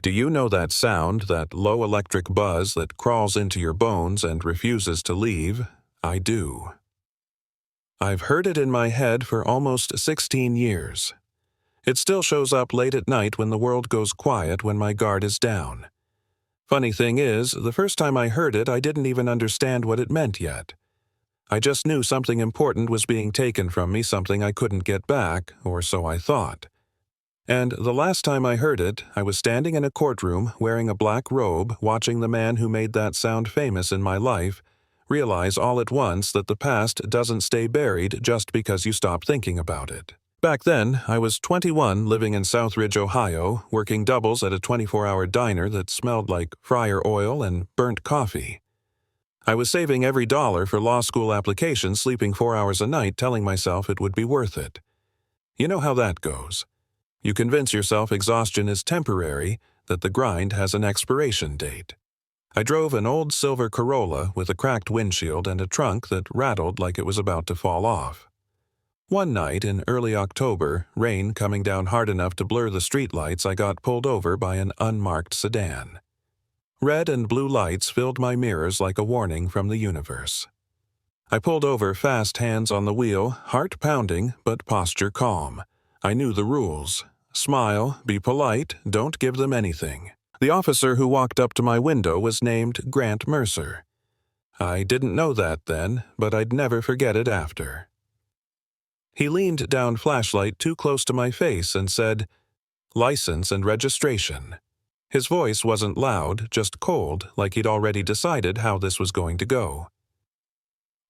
Do you know that sound, that low electric buzz that crawls into your bones and refuses to leave? I do. I've heard it in my head for almost 16 years. It still shows up late at night when the world goes quiet, when my guard is down. Funny thing is, the first time I heard it, I didn't even understand what it meant yet. I just knew something important was being taken from me, something I couldn't get back, or so I thought. And the last time I heard it, I was standing in a courtroom wearing a black robe, watching the man who made that sound famous in my life realize all at once that the past doesn't stay buried just because you stop thinking about it. Back then, I was 21, living in Southridge, Ohio, working doubles at a 24-hour diner that smelled like fryer oil and burnt coffee. I was saving every dollar for law school applications, sleeping 4 hours a night, telling myself it would be worth it. You know how that goes. You convince yourself exhaustion is temporary, that the grind has an expiration date. I drove an old silver Corolla with a cracked windshield and a trunk that rattled like it was about to fall off. One night in early October, rain coming down hard enough to blur the streetlights, I got pulled over by an unmarked sedan. Red and blue lights filled my mirrors like a warning from the universe. I pulled over fast, hands on the wheel, heart pounding, but posture calm. I knew the rules. Smile, be polite, don't give them anything. The officer who walked up to my window was named Grant Mercer. I didn't know that then, but I'd never forget it after. He leaned down flashlight too close to my face and said, "License and registration." His voice wasn't loud, just cold, like he'd already decided how this was going to go.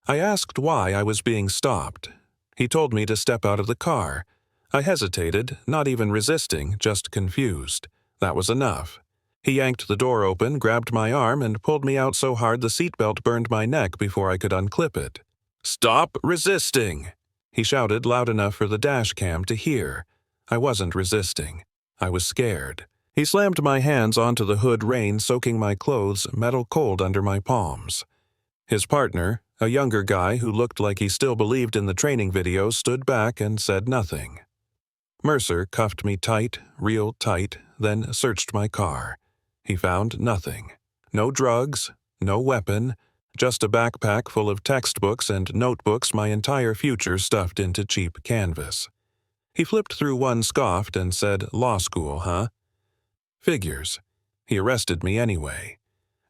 I asked why I was being stopped. He told me to step out of the car. I hesitated, not even resisting, just confused. That was enough. He yanked the door open, grabbed my arm, and pulled me out so hard the seatbelt burned my neck before I could unclip it. "Stop resisting!" He shouted loud enough for the dash cam to hear. I wasn't resisting. I was scared. He slammed my hands onto the hood, rain soaking my clothes, metal cold under my palms. His partner, a younger guy who looked like he still believed in the training videos, stood back and said nothing. Mercer cuffed me tight, real tight, then searched my car. He found nothing. No drugs, no weapon, just a backpack full of textbooks and notebooks, my entire future stuffed into cheap canvas. He flipped through one, scoffed, and said, "Law school, huh?" Figures. He arrested me anyway.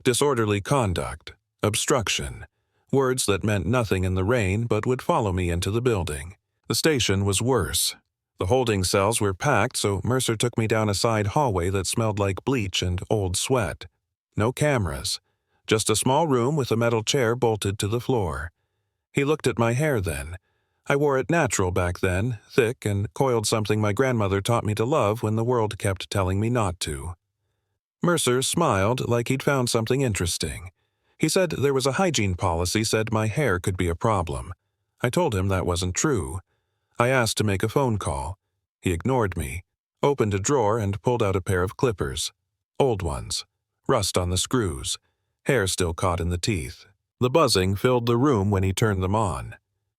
Disorderly conduct, obstruction, words that meant nothing in the rain but would follow me into the building. The station was worse. The holding cells were packed, so Mercer took me down a side hallway that smelled like bleach and old sweat. No cameras. Just a small room with a metal chair bolted to the floor. He looked at my hair then. I wore it natural back then, thick and coiled, something my grandmother taught me to love when the world kept telling me not to. Mercer smiled like he'd found something interesting. He said there was a hygiene policy said my hair could be a problem. I told him that wasn't true. I asked to make a phone call. He ignored me, opened a drawer and pulled out a pair of clippers. Old ones. Rust on the screws. Hair still caught in the teeth. The buzzing filled the room when he turned them on.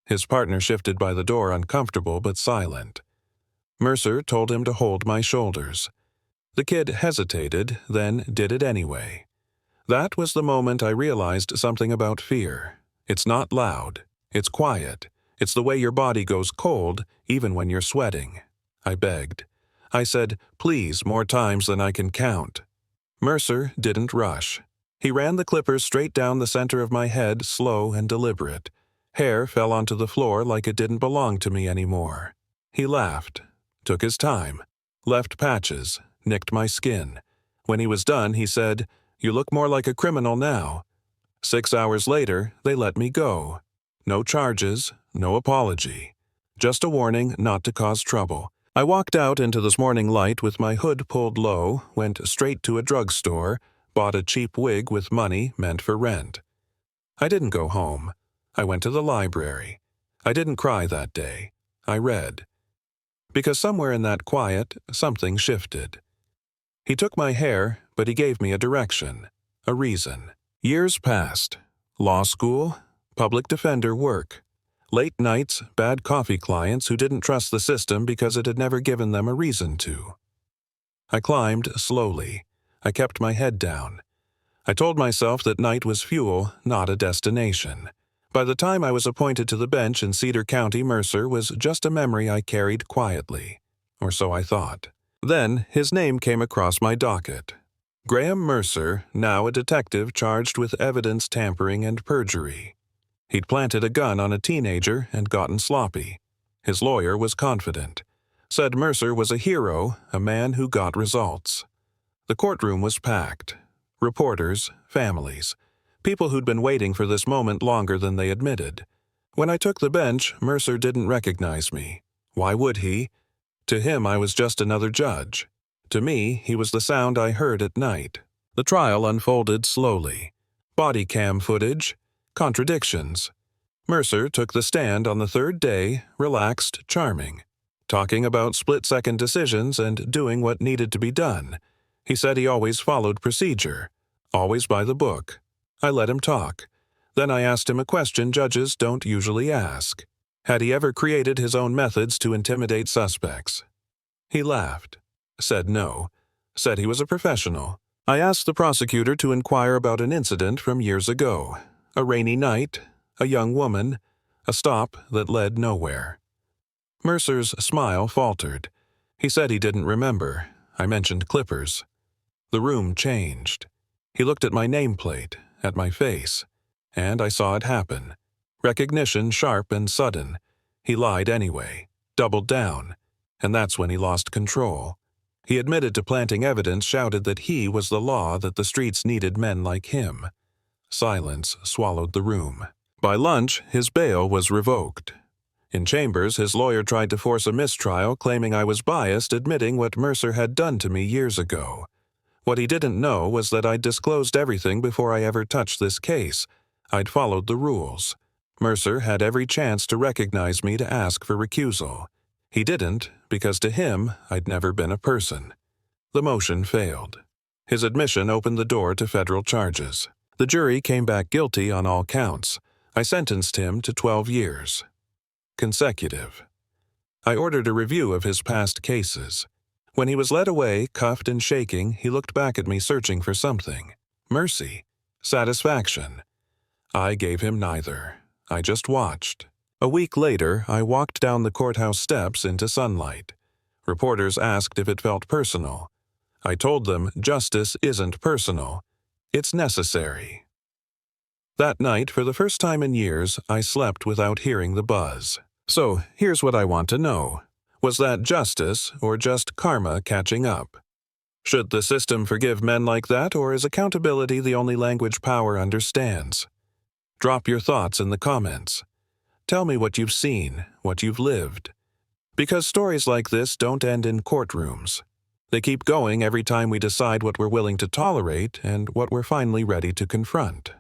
His partner shifted by the door, uncomfortable but silent. Mercer told him to hold my shoulders. The kid hesitated, then did it anyway. That was the moment I realized something about fear. It's not loud. It's quiet. It's the way your body goes cold, even when you're sweating. I begged. I said, "Please," more times than I can count. Mercer didn't rush. He ran the clippers straight down the center of my head, slow and deliberate. Hair fell onto the floor like it didn't belong to me anymore. He laughed, took his time, left patches, nicked my skin. When he was done, he said, "You look more like a criminal now." 6 hours later, they let me go. No charges, no apology. Just a warning not to cause trouble. I walked out into this morning light with my hood pulled low, went straight to a drugstore, bought a cheap wig with money meant for rent. I didn't go home. I went to the library. I didn't cry that day. I read. Because somewhere in that quiet, something shifted. He took my hair, but he gave me a direction, a reason. Years passed. Law school, public defender work. Late nights, bad coffee clients who didn't trust the system because it had never given them a reason to. I climbed slowly. I kept my head down. I told myself that night was fuel, not a destination. By the time I was appointed to the bench in Cedar County, Mercer was just a memory I carried quietly. Or so I thought. Then his name came across my docket. Graham Mercer, now a detective charged with evidence tampering and perjury. He'd planted a gun on a teenager and gotten sloppy. His lawyer was confident. Said Mercer was a hero, a man who got results. The courtroom was packed. Reporters, families, people who'd been waiting for this moment longer than they admitted. When I took the bench, Mercer didn't recognize me. Why would he? To him, I was just another judge. To me, he was the sound I heard at night. The trial unfolded slowly. Body cam footage, contradictions. Mercer took the stand on the third day, relaxed, charming, talking about split-second decisions and doing what needed to be done. He said he always followed procedure, always by the book. I let him talk. Then I asked him a question judges don't usually ask. Had he ever created his own methods to intimidate suspects? He laughed, said no, said he was a professional. I asked the prosecutor to inquire about an incident from years ago. A rainy night, a young woman, a stop that led nowhere. Mercer's smile faltered. He said he didn't remember. I mentioned clippers. The room changed. He looked at my nameplate, at my face, and I saw it happen. Recognition sharp and sudden. He lied anyway, doubled down, and that's when he lost control. He admitted to planting evidence, shouted that he was the law, that the streets needed men like him. Silence swallowed the room. By lunch, his bail was revoked. In chambers, his lawyer tried to force a mistrial, claiming I was biased, admitting what Mercer had done to me years ago. What he didn't know was that I'd disclosed everything before I ever touched this case. I'd followed the rules. Mercer had every chance to recognize me to ask for recusal. He didn't, because to him, I'd never been a person. The motion failed. His admission opened the door to federal charges. The jury came back guilty on all counts. I sentenced him to 12 years. Consecutive. I ordered a review of his past cases. When he was led away, cuffed and shaking, he looked back at me searching for something. Mercy. Satisfaction. I gave him neither. I just watched. A week later, I walked down the courthouse steps into sunlight. Reporters asked if it felt personal. I told them justice isn't personal. It's necessary. That night, for the first time in years, I slept without hearing the buzz. So, here's what I want to know. Was that justice, or just karma catching up? Should the system forgive men like that, or is accountability the only language power understands? Drop your thoughts in the comments. Tell me what you've seen, what you've lived. Because stories like this don't end in courtrooms. They keep going every time we decide what we're willing to tolerate and what we're finally ready to confront.